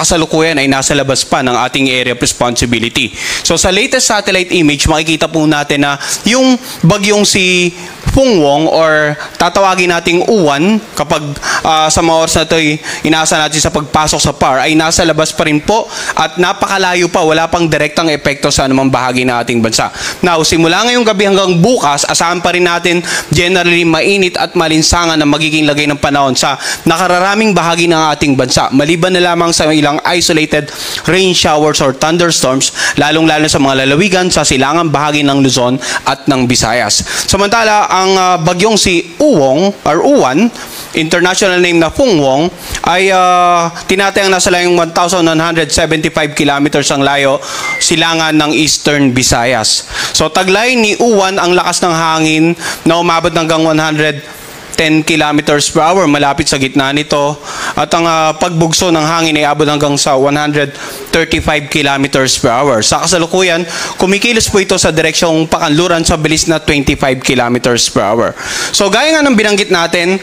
kasalukuyan ay nasa labas pa ng ating area of responsibility. So sa latest satellite image, makikita po natin na yung bagyong si Pungwong or tatawagin nating Uwan kapag sa mga oras na ito inaasa natin sa pagpasok sa PAR ay nasa labas pa rin po at napakalayo pa, wala pang direktang epekto sa anumang bahagi ng ating bansa. Now, simula ngayong gabi hanggang bukas, asahan pa rin natin generally mainit at malinsangan na magiging lagay ng panahon sa nakararaming bahagi ng ating bansa. Maliban na lamang sa ilang isolated rain showers or thunderstorms, lalong-lalo sa mga lalawigan sa silangang bahagi ng Luzon at ng Visayas. Samantala, ang bagyong si Uwan, international name na Pungwong, ay tinatayang nasa layong 1,175 kilometers ang layo silangan ng Eastern Visayas. So taglay ni Uwan ang lakas ng hangin na umabot hanggang 110 kilometers per hour malapit sa gitna nito at ang pagbugso ng hangin ay abot hanggang sa 135 kilometers per hour. Sa kasalukuyan, kumikilos po ito sa direksyong pakanluran sa bilis na 25 kilometers per hour. So gaya nga ng binanggit natin,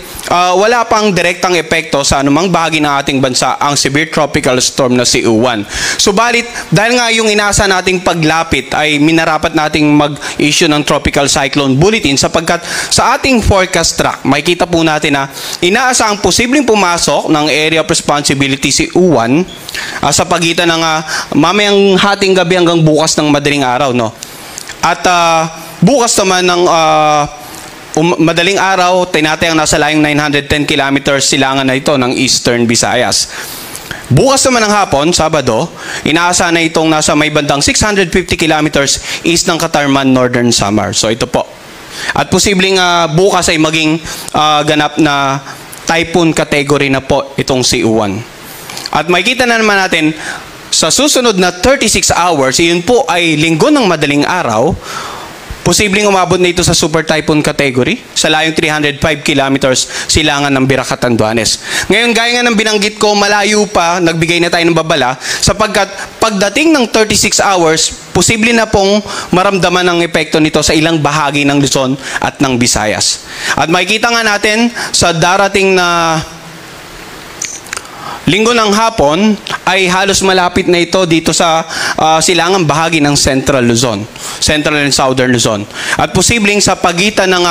wala pang direktang epekto sa anumang bahagi ng ating bansa ang severe tropical storm na si Uwan. Subalit, dahil nga yung inasa nating paglapit ay minarapat nating mag-issue ng tropical cyclone bulletin sapagkat sa ating forecast track, makikita po natin na inaasahang posibleng pumasok ng area of responsibility si Uwan sa pagitan ng mamayang hating gabi hanggang bukas ng madaling araw, no? At bukas naman ng madaling araw, tinatayang nasa layong 910 kilometers silangan na ito ng Eastern Visayas. Bukas naman ng hapon, Sabado, inaasahan na itong nasa may bandang 650 kilometers east ng Katarman, Northern Samar. So ito po. At posibleng bukas ay maging ganap na typhoon category na po itong si Uwan. At makikita na naman natin sa susunod na 36 hours, iyon po ay linggo ng madaling araw, posibleng umabot na ito sa super typhoon category sa layong 305 kilometers silangan ng Birac, Catanduanes. Ngayon, gaya nga ng binanggit ko, malayo pa, nagbigay na tayo ng babala sapagkat pagdating ng 36 hours, posible na pong maramdaman ang epekto nito sa ilang bahagi ng Luzon at ng Visayas. At makikita nga natin sa darating na linggo ng hapon ay halos malapit na ito dito sa silangang bahagi ng Central Luzon, Central and Southern Luzon. At posibleng sa pagitan ng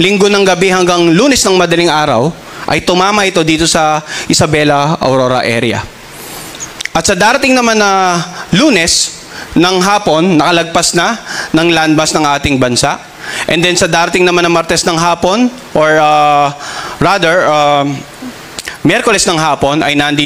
linggo ng gabi hanggang Lunes ng madaling araw ay tumama ito dito sa Isabela, Aurora area. At sa darating naman na Lunes ng hapon, nakalagpas na ng landmass ng ating bansa. And then sa darating naman na Martes ng hapon or rather Miyerkules ng hapon ay nandito